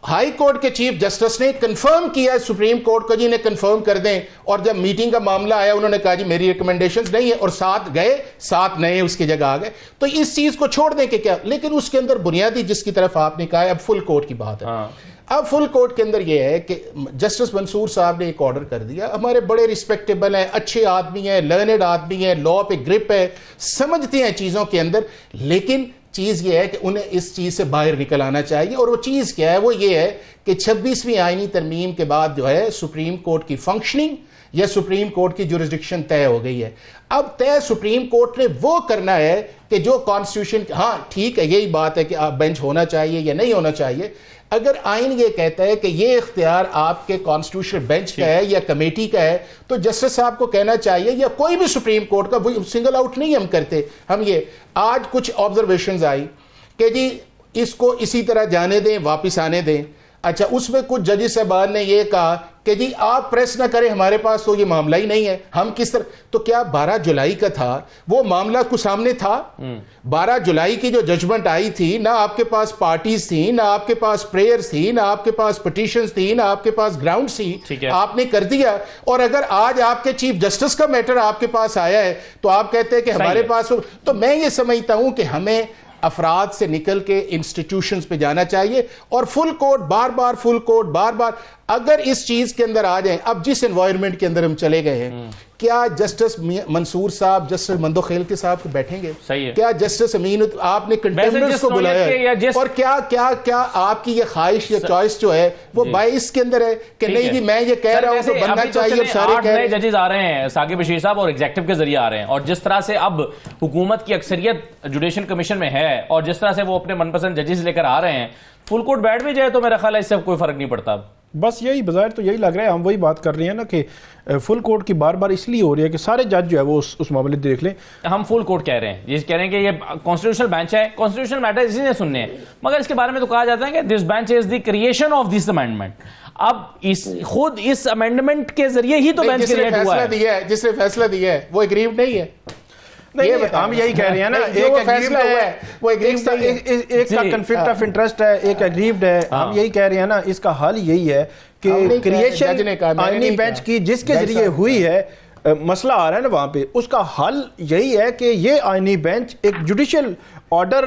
हाई कोर्ट के चीफ जस्टिस ने कंफर्म किया सुप्रीम कोर्ट को, जी ने कंफर्म कर दें, और जब मीटिंग का मामला आया उन्होंने कहा जी मेरी रिकमेंडेशंस नहीं है, और 7 गए, 7 नए उसकी जगह आ गए। तो इस चीज को छोड़ दें कि क्या, लेकिन उसके अंदर बुनियादी जिसकी तरफ आपने कहा है, अब फुल कोर्ट की बात है। अब फुल कोर्ट के अंदर यह है कि जस्टिस मंसूर साहब ने एक ऑर्डर कर दिया, हमारे बड़े रिस्पेक्टेबल हैं, अच्छे आदमी हैं, लर्नेड आदमी हैं, लॉ पे ग्रिप है, समझते हैं चीजों के अंदर, लेकिन चीज ये है कि उन्हें इस चीज से बाहर निकल आना चाहिए। और वो चीज क्या है? वो ये है कि 26वीं आईनी तरमीम के बाद जो है सुप्रीम कोर्ट की फंक्शनिंग या सुप्रीम कोर्ट की जुरिस्डिक्शन तय हो गई है। अब तय सुप्रीम कोर्ट ने वो करना है कि जो कॉन्स्टिट्यूशन, हाँ ठीक है, यही बात है कि आप बेंच होना चाहिए या नहीं होना चाहिए। अगर आइन ये कहता है कि ये इख्तियार आपके कॉन्स्टिट्यूशनल बेंच का है या कमेटी का है, तो जस्टिस साहब को कहना चाहिए, या कोई भी सुप्रीम कोर्ट का, वो सिंगल आउट नहीं हम करते। हम ये आज कुछ ऑब्जर्वेशंस आई कि जी इसको इसी तरह जाने दें, वापस आने दें। अच्छा, उसमें कुछ जजेस साहबान ने ये कहा कि जी आप प्रेस ना करें, हमारे पास तो ये मामला ही नहीं है, हम किस तरह। तो क्या 12 जुलाई का था वो मामला कुछ सामने था? 12 जुलाई की जो जजमेंट आई थी, ना आपके पास पार्टीज थी, ना आपके पास प्रेयर्स थी, ना आपके पास पिटीशंस थी, ना आपके पास ग्राउंड थी, आपने कर दिया। और अगर आज आपके चीफ जस्टिस का मैटर आपके पास आया है तो आप कहते हैं कि हमारे पास, तो मैं ये समझता हूं कि हमें अफराद से निकल के इंस्टीट्यूशंस पे जाना चाहिए, और फुल कोर्ट बार बार, फुल कोर्ट बार बार, अगर इस चीज के अंदर आ जाए। अब जिस एनवायरनमेंट के अंदर हम चले गए हैं, क्या जस्टिस मंसूर साहब जस्टिस मंदोखेल के साहब बैठेंगे? सही है। क्या जस्टिस अमीन, आपने कंटेम्प्टर्स को बुलाया है, और क्या क्या क्या आपकी ये ख्वाहिश या चॉइस जो है वो बाइस के अंदर है कि नहीं जी मैं ये कह रहा हूं तो बनना चाहिए। सारे नए जजेस आ रहे हैं, साकिब बशीर साहब, और एग्जीक्यूटिव के जरिए आ रहे हैं, और जिस तरह से अब हुकूमत की अक्सरियत जुडिशियल कमीशन में है, और जिस तरह से वो अपने मनपसंद जजेस लेकर आ रहे हैं, फुल कोर्ट बैठ भी जाए तो मेरा ख्याल है इससे कोई फर्क नहीं पड़ता। बस यही बजाय तो यही लग रहा है, हम वही बात कर रहे हैं ना कि फुल कोर्ट की बार बार इसलिए हो रही है कि सारे जज जो है वो उस मामले देख लें। हम फुल कोर्ट कह रहे हैं, ये कह रहे हैं कि ये कॉन्स्टिट्यूशनल बेंच है, कॉन्स्टिट्यूशनल मैटर इसी ने सुनने हैं, मगर इसके बारे में तो कहा जाता है कि this bench is the creation of this amendment. अब खुद इस अमेंडमेंट के जरिए ही तो बेंच क्रिएट हुआ है। जिसने फैसला दिया है वो एग्रीव्ड नहीं है। नहीं, हम यही कह रहे हैं ना, एक फैसला हुआ है वो एक का कॉन्फ्लिक्ट ऑफ इंटरेस्ट है, एक एग्रीव्ड है। हम यही कह रहे हैं ना, इसका हल यही है कि क्रिएशन आईनी बेंच की जिसके जरिए हुई है, मसला आ रहा है ना वहां पे, उसका हल यही है कि ये आईनी बेंच एक जुडिशियल ऑर्डर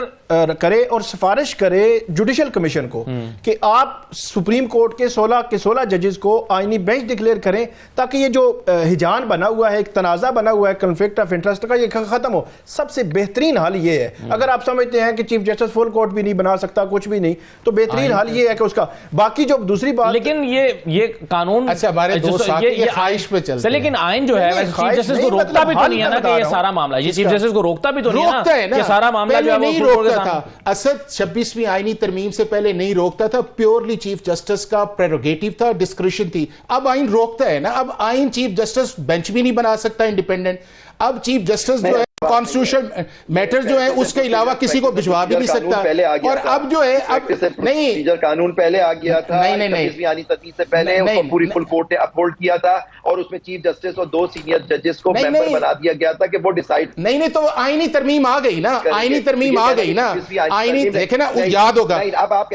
करे और सिफारिश करे जुडिशियल कमीशन को कि आप सुप्रीम कोर्ट के 16 जजेस को आईनी बेंच डिक्लेयर करें, ताकि ये जो हिजान बना हुआ है, एक तनाज़ा बना हुआ है कॉन्फ्लिक्ट ऑफ इंटरेस्ट का, ये खत्म हो। सबसे बेहतरीन हल ये है, अगर आप समझते हैं कि चीफ जस्टिस फुल कोर्ट भी नहीं बना सकता, कुछ भी नहीं, तो बेहतरीन हल ये है कि उसका बाकी जो दूसरी बात, लेकिन ये कानून, अच्छा हमारे ख्वाहिश पे चलते, लेकिन आइन जो है चीफ जस्टिस को रोकता भी तो नहीं है ना कि ये सारा मामला, ये चीफ जस्टिस को रोकता भी तो नहीं है ना कि सारा मामला जो वो नहीं फुल कोर्ट के रोकता था, असद 26वीं आईनी तरमीम से पहले नहीं रोकता था, प्योरली चीफ जस्टिस का प्रेरोगेटिव था, डिस्क्रिशन थी। अब आइन रोकता है ना, अब आइन चीफ जस्टिस बेंच भी नहीं बना सकता इंडिपेंडेंट। अब चीफ जस्टिस जो है कॉन्स्टिट्यूशन मैटर जो है उसके अलावा किसी को भिजवा भी नहीं सकता। और अब जो है अब नहीं, कानून पहले आ गया था, नहीं आनी तस्वीर से पहले उसको पूरी फुल कोर्ट ने अपहोल्ड किया था और उसमें चीफ जस्टिस और 2 सीनियर जजेस को मेंबर बना दिया गया था कि वो डिसाइड नहीं तो आईनी तरमीम आ गई ना, आईनी तरमीम आ गई ना, आईनी देखे ना, याद होगा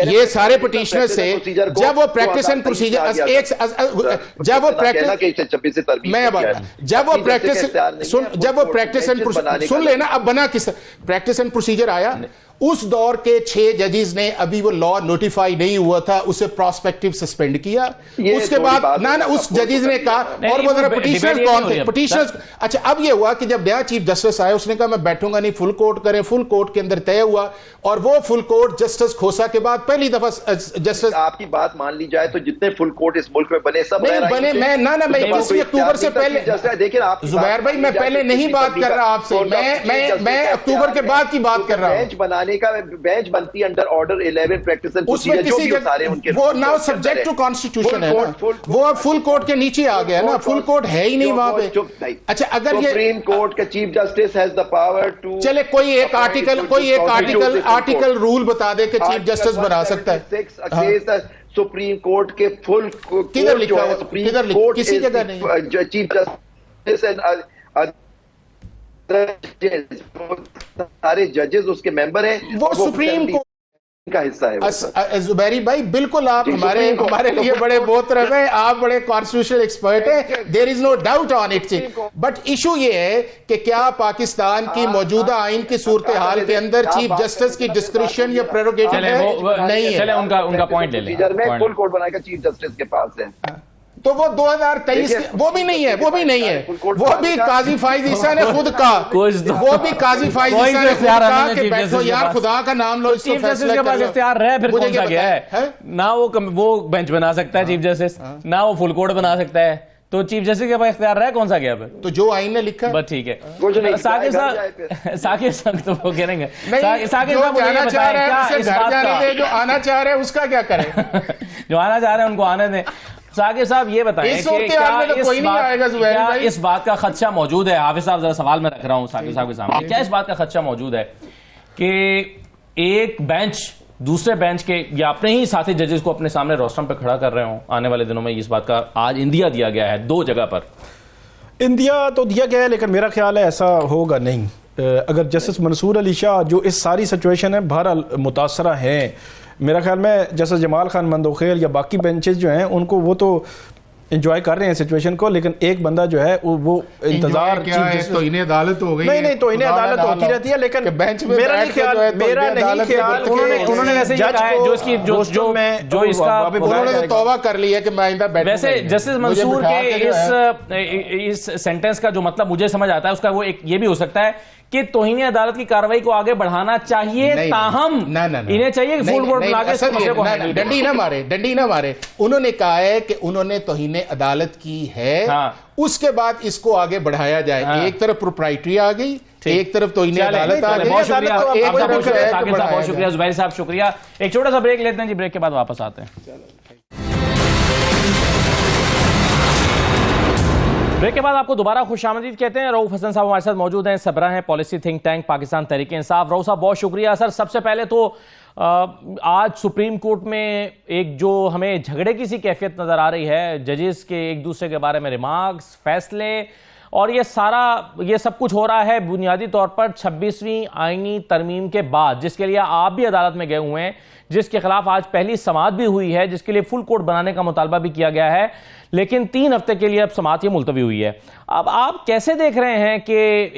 ये सारे पिटीशनर से जब वो प्रैक्टिस एंड प्रोसीजर जब वो प्रैक्टिस सुन लेना, अब बना किस प्रैक्टिस एंड प्रोसीजर आया, उस दौर के 6 जजेस ने, अभी वो लॉ नोटिफाई नहीं हुआ था, उसे प्रोस्पेक्टिव सस्पेंड किया। उसके बाद ना उस जजेस ने कहा, और वो जरा पिटीशनर्स कौन थे, पिटीशनर्स, अच्छा अब ये हुआ कि जब नया चीफ जस्टिस आया उसने कहा मैं बैठूंगा नहीं, फुल कोर्ट करें, फुल कोर्ट के अंदर तय हुआ, और वो फुल कोर्ट जस्टिस खोसा के बाद पहली दफा जस्टिस, आपकी बात मान ली जाए तो जितने फुल कोर्ट इस मुल्क में बने सब बने, मैं ना 21 अक्टूबर से पहले, देखिए जुबैर भाई मैं पहले नहीं बात कर रहा आपसे, मैं अक्टूबर के बाद की बात कर रहा हूं। का बेंच बनती अंडर ऑर्डर 11 प्रैक्टिस एंड उसमें किसी सारे उनके वो नाउ सब्जेक्ट टू कॉन्स्टिट्यूशन है ना, वो फुल कोर्ट के नीचे आ गया ना, फुल कोर्ट है ही नहीं वहां पे। अच्छा अगर ये सुप्रीम कोर्ट का chief justice has the power to, चले कोई एक आर्टिकल रूल बता दे कि चीफ जस्टिस बना सकता है। सुप्रीम कोर्ट के फुल किधर लिखा है, किधर किसी जगह नहीं, चीफ जस्टिस एंड सारे जजेस उसके मेंबर हैं, वो सुप्रीम कोर्ट का हिस्सा है। जुबैरी भाई बिल्कुल आप हमारे लिए बड़े मोहतरम हैं, आप बड़े कॉन्स्टिट्यूशनल एक्सपर्ट हैं, there is no doubt on it, but issue ये है कि क्या पाकिस्तान की मौजूदा आइन की सूरत हाल के अंदर चीफ जस्टिस की डिस्क्रिशन या प्रेरोगेटिव नहीं है। चले उनका पॉइंट ले लें, फुल कोर्ट बनाएगा चीफ जस्टिस के पास है, तो वो 2023 वो भी नहीं है, वो भी काजी फाइज ईसा ने खुद कहा, वो भी काजी फाइज ईसा ने खुद कहा कि बैठो यार खुदा का नाम लो, चीफ जस्टिस के पास इख्तियार रहे, फिर कौन सा गया है ना, वो बेंच बना सकता है चीफ जस्टिस, ना वो फुल कोर्ट बना सकता है, तो चीफ जस्टिस के पास इख्तियार रहा है, कौन सा गया फिर, तो जो आइन ने लिखा है बस ठीक है। साकिब साहब तो वो कहेंगे साकिब साहब आना चाह रहे हैं, जो आना चाह रहे हैं उसका क्या करें, जो आना चाह रहे हैं उनको आने दें। साकिब साहब ये बताएं कि क्या इस बात का खदशा मौजूद है, हाफिज साहब जरा सवाल मैं रख रहा हूं साकिब साहब के सामने, क्या इस बात का खदशा मौजूद है कि एक बेंच दूसरे बेंच के या अपने ही साथी जजेस को अपने सामने रोस्टम पे खड़ा कर रहे हो आने वाले दिनों में? इस बात का आज इंदिया दिया गया है 2 जगह पर, इंदिया तो दिया गया है, लेकिन मेरा ख्याल है ऐसा होगा नहीं। अगर जस्टिस मंसूर अली शाह जो इस सारी सिचुएशन है बहरहाल मुतासरा हैं, मेरा ख्याल में जैसे जमाल खान मंदोखेल या बाकी बेंचेस जो हैं उनको वो तो एंजॉय कर रहे हैं सिचुएशन को, लेकिन एक बंदा जो है वो इंतजार तो इन्हें अदालत हो गई, नहीं तो इन्हें अदालत होती रहती है, लेकिन बेंच में मेरा नहीं ख्याल उन्होंने वैसे ये कहा है, जो इसकी जो इसका उन्होंने तो तौबा कर ली है कि मैं आइंदा बैठूंगा। वैसे जस्टिस मंसूर के इस सेंटेंस का जो मतलब मुझे समझ आता है उसका वो एक ये भी हो सकता है कि तौहीन अदालत की कार्रवाई को आगे बढ़ाना चाहिए, ताहम इन्हें चाहिए कि फुल कोर्ट बना के डंडी ना मारे। उन्होंने कहा है कि उन्होंने तौहीन अदालत की है, उसके बाद इसको आगे बढ़ाया जाए। एक तरफ प्रोप्राइटरी आ गई, एक तरफ तौहीन अदालत आ गई। बहुत शुक्रिया जुबैर साहब, शुक्रिया। एक छोटा सा ब्रेक लेते हैं जी, ब्रेक के बाद वापस आते हैं। ब्रेक के बाद आपको दोबारा खुशामदीद कहते हैं। रऊफ हसन साहब हमारे साथ मौजूद हैं, सबरा हैं, policy think tank Pakistan Tehreek Insaf. Rauf साहब बहुत शुक्रिया। सर सबसे पहले तो आज सुप्रीम कोर्ट में एक जो हमें झगड़े की सी कैफियत नज़र आ रही है, जजेस के एक दूसरे के बारे में रिमार्क्स, फैसले और ये सब कुछ हो रहा है बुनियादी तौर पर 26वीं आईनी तरमीम के बाद, जिसके लिए आप भी अदालत में गए हुए हैं, जिसके खिलाफ आज पहली समाअत भी हुई है, जिसके लिए फुल कोर्ट बनाने का मुतालबा भी किया गया है, लेकिन 3 हफ्ते के लिए अब समाअत ये मुलतवी हुई है। अब आप कैसे देख रहे हैं कि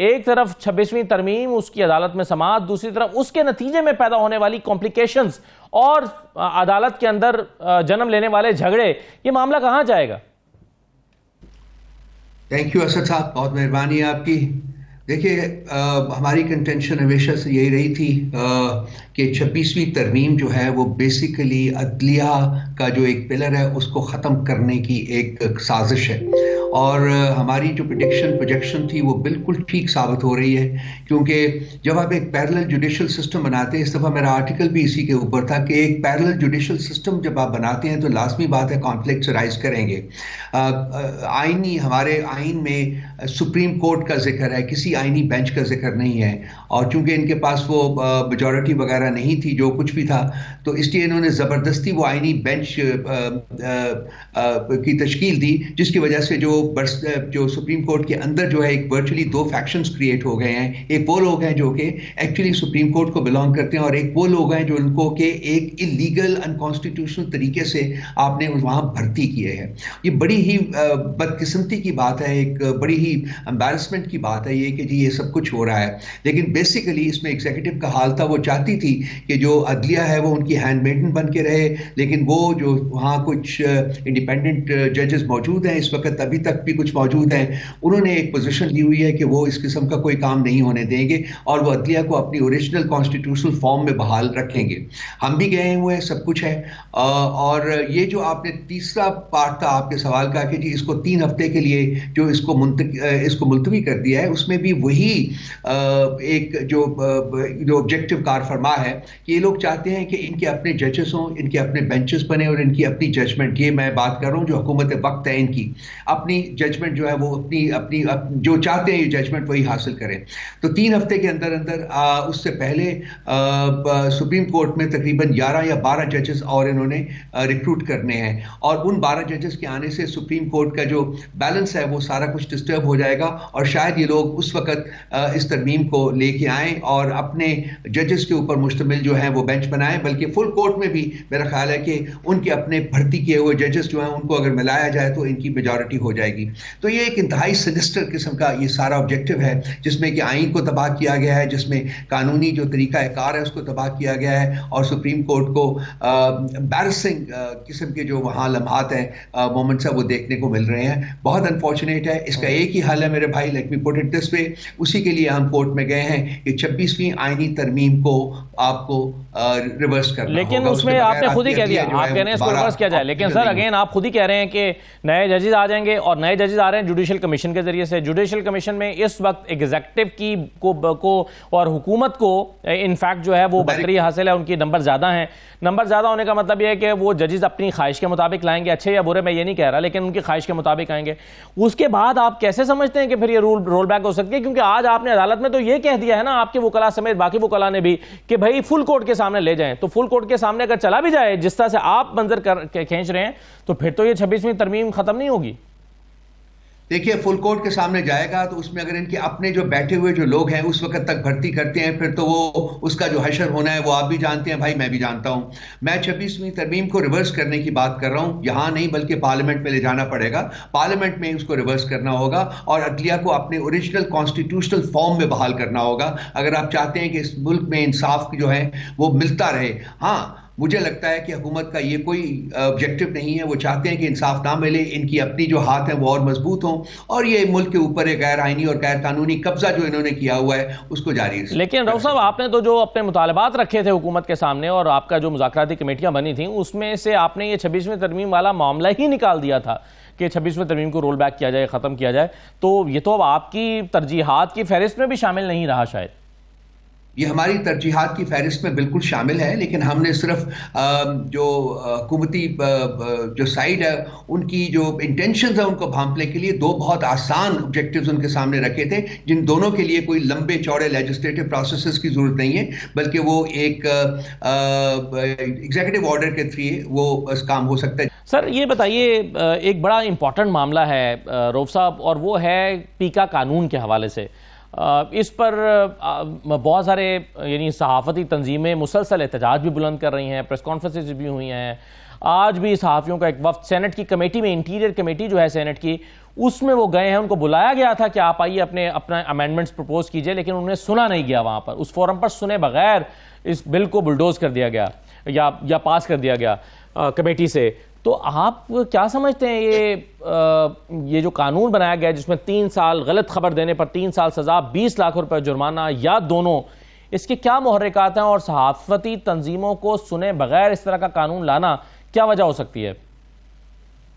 एक तरफ 26वीं तरमीम, उसकी अदालत में समाअत, दूसरी तरफ उसके नतीजे में पैदा होने वाली कॉम्प्लिकेशंस और अदालत के अंदर जन्म लेने वाले झगड़े, ये मामला कहां जाएगा? थैंक यू असद साहब, बहुत मेहरबानी है आपकी। देखिए हमारी कंटेंशन हमेशा से यही रही थी कि 26वीं तरमीम जो है वो बेसिकली अदलिया का जो एक पिलर है उसको ख़त्म करने की एक साजिश है, और हमारी जो प्रोजेक्शन थी वो बिल्कुल ठीक साबित हो रही है, क्योंकि जब आप एक पैरेलल जुडिशल सिस्टम बनाते हैं, इस दफ़ा मेरा आर्टिकल भी इसी के ऊपर था कि एक पैरेलल जुडिशल सिस्टम जब आप बनाते हैं तो लाजमी बात है कॉन्फ्लिक्ट्स राइज करेंगे। हमारे आइन में सुप्रीम कोर्ट का जिक्र है, किसी आइनी बेंच का जिक्र नहीं है, और चूंकि इनके पास वो मेजॉरिटी वगैरह नहीं थी, जो कुछ भी था, तो इसलिए इन्होंने ज़बरदस्ती वो आइनी बेंच की तश्कील दी, जिसकी वजह से जो सुप्रीम कोर्ट के अंदर जो है एक वर्चुअली दो फैक्शंस क्रिएट हो गए हैं। एक वो लोग हैं जो कि एक्चुअली सुप्रीम कोर्ट को बिलोंग करते हैं, और एक वो लोग हैं जो उनको के एक इलीगल अनकॉन्स्टिट्यूशनल तरीके से आपने वहां भर्ती किए हैं। ये बड़ी ही बदकिस्मती की बात है, एक बड़ी ही एम्बैरसमेंट की बात है ये कि जी ये सब कुछ हो रहा है। लेकिन बेसिकली इसमें एग्जीक्यूटिव का हाल था, वो चाहती थी कि जो अदलिया है वो उनकी हैंडमेडन बन के रहे, लेकिन वो जो वहाँ कुछ इंडिपेंडेंट जजेस मौजूद हैं इस वक्त, अभी तक भी कुछ मौजूद हैं, उन्होंने एक पोजीशन ली हुई है कि वो इस किस्म का कोई काम नहीं होने देंगे और वो अदलिया को अपनी ओरिजिनल कॉन्स्टिट्यूशनल फॉर्म में बहाल रखेंगे। हम भी गए हुए, सब कुछ है। और ये जो आपने तीसरा पार्ट था आपके सवाल का कि जी इसको 3 हफ्ते के लिए जो इसको मुलतवी कर दिया है, उसमें भी वही एक जो ऑब्जेक्टिव कार फरमा है कि ये लोग चाहते हैं कि इनके अपने जजेस हों, इनके अपने बेंचेस बने और इनकी अपनी जजमेंट, ये मैं बात कर रहा हूँ जो हुकूमत वक्त है, इनकी अपनी जजमेंट जो है वो अपनी जो चाहते हैं ये जजमेंट वही हासिल करें। तो 3 हफ्ते के अंदर अंदर उससे पहले सुप्रीम कोर्ट में तकरीबन 11 या 12 जजेस और इन्होंने रिक्रूट करने हैं, और उन 12 जजेस के आने से सुप्रीम कोर्ट का जो बैलेंस है वो सारा कुछ डिस्टर्ब हो जाएगा, और शायद ये लोग उस वक्त इस तरमीम को लेके आएं और अपने जजेस के ऊपर मुश्तमिल जो है वो बेंच बनाएं। बल्कि फुल कोर्ट में भी मेरा ख्याल है कि उनके अपने भर्ती किए हुए जजेस जो हैं उनको अगर मिलाया जाए तो इनकी मेजॉरिटी हो जाएगी। तो ये एक इंतहाई सिनिस्टर किस्म का ये सारा ऑब्जेक्टिव है, जिसमें कि आइन को तबाह किया गया है, जिसमें कानूनी जो तरीका कार है उसको तबाह किया गया है, और सुप्रीम कोर्ट को एम्बैरसिंग किस्म के जो वहाँ लम्हात हैं मोमेंट से वो देखने को मिल रहे हैं। बहुत अनफॉर्चुनेट है। इसका एक ही हल है मेरे भाई, let me put it this way, उसी के लिए हम कोर्ट में गए हैं कि 26वीं आईनी तरमीम को आपको रिवर्स करना। लेकिन उसमें आपने खुद ही कह दिया, आप कह रहे हैं इसको रिवर्स किया जाए, लेकिन सर अगेन आप खुद ही कह रहे हैं कि नए जजेस आ जाएंगे, और नए जजेस आ रहे हैं जुडिशल कमीशन के जरिए से। जुडिशल कमीशन में इस वक्त एग्जीक्यूटिव की को और हुकूमत को इनफैक्ट जो है वो बरतरी हासिल है, उनकी नंबर ज्यादा हैं। नंबर ज्यादा होने का मतलब यह है कि वो जजेस अपनी ख्वाहिश के मुताबिक लाएंगे, अच्छे या बुरे मैं ये नहीं कह रहा, लेकिन उनकी ख्वाहिश के मुताबिक आएंगे। उसके बाद आप कैसे समझते हैं कि फिर ये रोल बैक हो सकती है? क्योंकि आज आपने अदालत में तो ये कह दिया है ना, आपके वकला समेत बाकी वकला ने भी, कि भाई फुल कोर्ट के सामने ले जाएं। तो फुल कोर्ट के सामने अगर चला भी जाए जिस तरह से आप मंजर खींच रहे हैं, तो फिर तो ये 26वीं तरमीम खत्म नहीं होगी। देखिए, फुल कोर्ट के सामने जाएगा तो उसमें अगर इनके अपने जो बैठे हुए जो लोग हैं उस वक्त तक भर्ती करते हैं, फिर तो वो उसका जो हशर होना है वो आप भी जानते हैं भाई, मैं भी जानता हूं। मैं 26वीं तरमीम को रिवर्स करने की बात कर रहा हूं, यहां नहीं बल्कि पार्लियामेंट में ले जाना पड़ेगा, पार्लियामेंट में उसको रिवर्स करना होगा और अदलिया को अपने ओरिजिनल कॉन्स्टिट्यूशनल फॉर्म में बहाल करना होगा, अगर आप चाहते हैं कि इस मुल्क में इंसाफ जो है वो मिलता रहे। हाँ, मुझे लगता है कि हुकूमत का ये कोई ऑब्जेक्टिव नहीं है, वो चाहते हैं कि इंसाफ ना मिले, इनकी अपनी जो हाथ हैं वो और मजबूत हों, और ये मुल्क के ऊपर एक गैर आइनी और गैर कानूनी कब्जा जो इन्होंने किया हुआ है उसको जारी रखें। लेकिन रऊफ साहब, आपने तो जो अपने मुतालबात रखे थे हुकूमत के सामने और आपका जो मुज़ाकराती कमेटियां बनी थी, उसमें से आपने ये 26वीं तरमीम वाला मामला ही निकाल दिया था कि 26वीं तरमीम को रोल बैक किया जाए, ख़त्म किया जाए। तो ये तो अब आपकी तरजीहात की फहरिस्त में भी शामिल नहीं रहा शायद। ये हमारी तरजीहात की फहरिस्त में बिल्कुल शामिल है, लेकिन हमने सिर्फ जो हुकूमती जो साइड है उनकी जो इंटेंशंस है उनको भांपने के लिए 2 बहुत आसान ऑब्जेक्टिव्स उनके सामने रखे थे, जिन दोनों के लिए कोई लंबे चौड़े लेजिस्लेटिव प्रोसेसेस की जरूरत नहीं है, बल्कि वो एक एग्जीक्यूटिव ऑर्डर के थ्रू वो काम हो सकता है। सर ये बताइए, एक बड़ा इंपॉर्टेंट मामला है रऊफ साहब, और वो है पीका कानून के हवाले से। इस पर बहुत सारे यानी सहाफ़ती तंजीमें मुसलसल एहतजाज भी बुलंद कर रही हैं, प्रेस कॉन्फ्रेंसेस भी हुई हैं। आज भी सहाफ़ियों का एक वफ्द सेनेट की कमेटी में, इंटीरियर कमेटी जो है सेनेट की, उसमें वो गए हैं, उनको बुलाया गया था कि आप आइए अपना अमेंडमेंट्स प्रपोज कीजिए, लेकिन उन्हें सुना नहीं गया वहाँ पर। उस फोरम पर सुने बगैर इस बिल को बुलडोज कर दिया गया या पास कर दिया गया कमेटी से। तो आप क्या समझते हैं ये जो कानून बनाया गया जिसमें 3 साल, गलत खबर देने पर 3 साल सजा, 20 लाख रुपए जुर्माना या दोनों, इसके क्या मुहर्रिकात हैं और सहाफ़ती तंजीमों को सुने बगैर इस तरह का कानून लाना क्या वजह हो सकती है?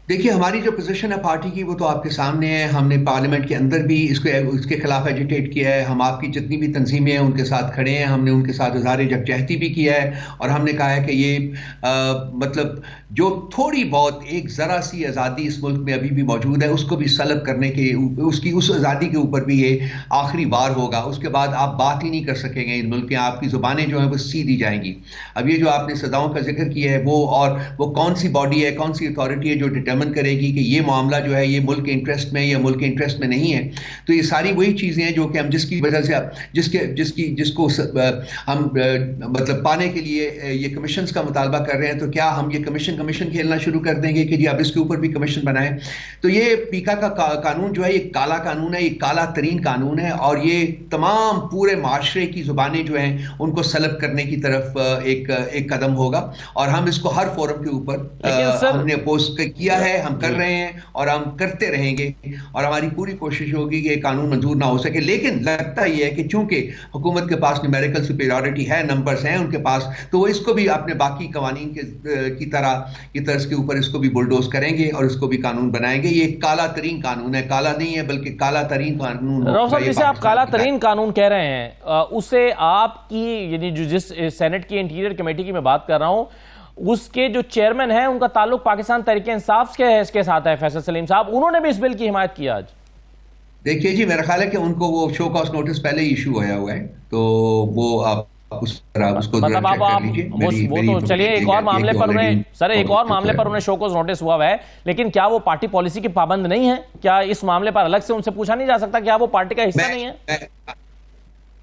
देखिए, हमारी जो पोजीशन है पार्टी की वो तो आपके सामने है। हमने पार्लियामेंट के अंदर भी इसके खिलाफ एजिटेट किया है। हम आपकी जितनी भी तंजीमें हैं उनके साथ खड़े हैं। हमने उनके साथ इज़हार यकजहती भी किया है और हमने कहा है कि ये मतलब जो थोड़ी बहुत एक ज़रा सी आज़ादी इस मुल्क में अभी भी मौजूद है उसको भी सलब करने के उस आज़ादी के ऊपर भी ये आखिरी वार होगा। उसके बाद आप बात ही नहीं कर सकेंगे इस मुल्क में, आपकी ज़ुबानें जो हैं वो सीधी जाएंगी। अब ये जो आपने सदाओं का जिक्र किया है वो कौन सी बॉडी है, कौन सी अथॉरिटी है जो डिटर्मिन करेगी कि ये मामला जो है ये मुल्क के इंटरेस्ट में या मुल्क के इंटरेस्ट में नहीं है। तो ये सारी वही चीज़ें हैं जो कि हम जिसकी वजह से जिसको हम मतलब पाने के लिए ये कमीशंस का मुतालबा कर रहे हैं। तो क्या हम ये कमीशन खेलना शुरू कर देंगे कि जी अब इसके ऊपर भी कमीशन बनाएं? तो ये पीका का कानून जो है ये काला कानून है, ये काला तरीन कानून है और ये तमाम पूरे माशरे की जुबानें जो हैं उनको सलब करने की तरफ एक कदम होगा और हम इसको हर फोरम के ऊपर हमने अपोज किया है, हम कर रहे हैं और हम करते रहेंगे और हमारी पूरी कोशिश होगी कि कानून मंजूर ना हो सके। लेकिन लगता ही है कि चूंकि हुकूमत के पास न्यूमेरिकल सुपीरियरिटी है, नंबर्स हैं उनके पास, तो वो इसको भी अपने बाकी कवानीन की तर्ज के ऊपर इसको भी बुलडोज करेंगे और इसको भी कानून बनाएंगे। ये काला तरीन कानून है, काला नहीं है बल्कि काला तरीन कानून। राव साहब, जिसे आप काला तरीन कानून कह रहे हैं उसे आपकी यानी जिस सेनेट की इंटीरियर कमेटी की मैं बात कर रहा हूं उसके जो चेयरमैन हैं उनका ताल्लुक पाकिस्तान तहरीक इंसाफ के साथ है, फैसल सलीम साहब, उन्होंने भी इस बिल की हिमायत की आज। देखिए जी, मेरा ख्याल है कि उनको वो शो कॉज नोटिस पहले ही इशू होया हुआ है, तो वो आप उसको मतलब आप वो तो चलिए एक और मामले पर उन्हें सर एक और मामले पर उन्हें शो कॉज नोटिस हुआ है, लेकिन क्या वो पार्टी पॉलिसी की पाबंद नहीं है? क्या इस मामले पर अलग से उनसे पूछा नहीं जा सकता? क्या वो पार्टी का हिस्सा नहीं है?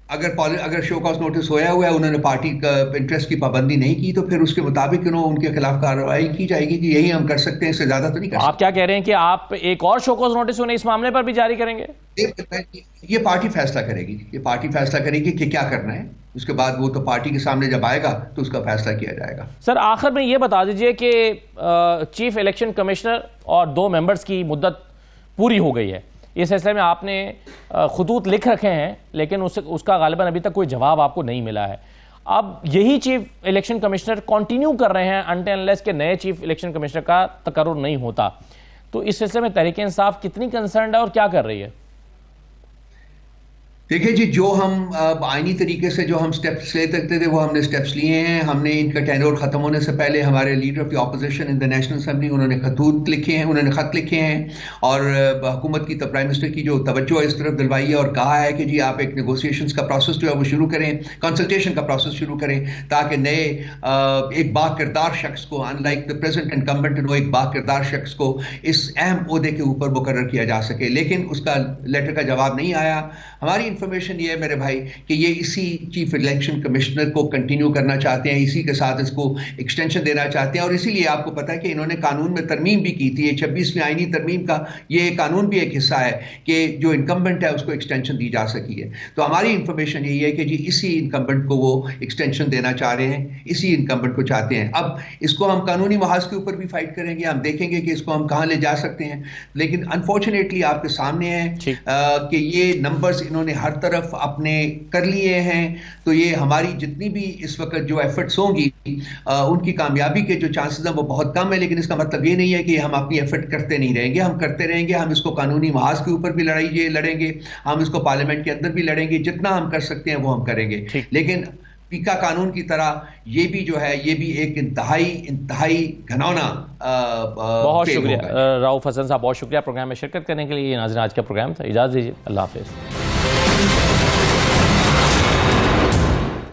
अगर शो कॉज नोटिस होया हुआ है, उन्होंने पार्टी का इंटरेस्ट की पाबंदी नहीं की, तो फिर उसके मुताबिक उनके खिलाफ कार्रवाई की जाएगी कि यही हम कर सकते हैं, इससे ज्यादा तो नहीं कर सकते। आप क्या कह रहे हैं कि आप एक और शो कॉज नोटिस उन्हें इस मामले पर भी जारी करेंगे? ये पार्टी फैसला करेगी, ये पार्टी फैसला करेगी कि क्या करना है। उसके बाद वो तो पार्टी के सामने जब आएगा तो उसका फैसला किया जाएगा। सर आखिर में ये बता दीजिए कि चीफ इलेक्शन कमिश्नर और 2 मेंबर्स की मुद्दत पूरी हो गई है। इस सिलसिले में आपने खुतूत लिख रखे हैं लेकिन उसका गालिबन अभी तक कोई जवाब आपको नहीं मिला है। अब यही चीफ इलेक्शन कमिश्नर कंटिन्यू कर रहे हैं अनटिल अनलेस के नए चीफ इलेक्शन कमिश्नर का तकर्रुर नहीं होता। तो इस सिलसिले में तहरीक इंसाफ कितनी कंसर्न्ड है और क्या कर रही है? देखिए जी, जो हम आईनी तरीके से जो हम स्टेप्स ले सकते थे वो हमने स्टेप्स लिए हैं। हमने इनका टेन्योर खत्म होने से पहले हमारे leader of the opposition in the national assembly उन्होंने खत लिखे हैं और हुकूमत की प्राइम मिनिस्टर की जो तवज्जो है इस तरफ दिलवाई है और कहा है कि जी आप एक नेगोशिएशंस का प्रोसेस जो है वो शुरू करें, कंसल्टेशन का प्रोसेस शुरू करें, ताकि नए एक बाकिरदार शख्स को, अनलाइक द प्रेजेंट इनकम्बेंट, एक बाकिरदार शख्स को इस अहम ओहदे के ऊपर मुकर्रर किया जा सके। लेकिन उसका लेटर का जवाब नहीं आया। हमारी इंफॉर्मेशन ये है मेरे भाई कि ये इसी चीफ इलेक्शन कमिश्नर को कंटिन्यू करना चाहते हैं, इसी के साथ इसको एक्सटेंशन देना चाहते हैं और इसीलिए आपको पता है कि इन्होंने कानून में तरमीम भी की थी। 26वीं आईनी तरमीम का ये कानून भी एक हिस्सा है कि जो इनकम्बेंट है उसको एक्सटेंशन दी जा सकी है। तो हमारी इंफॉर्मेशन यही है कि जी इसी इनकम्बेंट को वो एक्सटेंशन देना चाह रहे हैं, इसी इनकम्बेंट को चाहते हैं। अब इसको हम कानूनी महाज के ऊपर भी फाइट करेंगे, हम देखेंगे कि इसको हम कहाँ ले जा सकते हैं। लेकिन अनफॉर्चुनेटली आपके सामने है कि ये नंबर्स इन्होंने हर तरफ अपने कर लिए हैं। तो ये हमारी जितनी भी इस वक्त जो एफर्ट्स होंगी उनकी कामयाबी के जो चांसेस हैं वो बहुत कम है। लेकिन इसका मतलब ये नहीं है कि हम अपनी एफर्ट करते नहीं रहेंगे, हम करते रहेंगे। हम इसको कानूनी महाज के ऊपर भी लड़ेंगे, हम इसको पार्लियामेंट के अंदर भी लड़ेंगे, जितना हम कर सकते हैं वो हम करेंगे। लेकिन पीका कानून की तरह ये भी जो है ये भी एक इंतहाई घनौना। बहुत शुक्रिया राउफ हसन साहब, बहुत शुक्रिया प्रोग्राम में शिरकत करने के लिए। नाज़रीन आज का प्रोग्राम था, इजाज़त दीजिए, अल्लाह हाफिज़।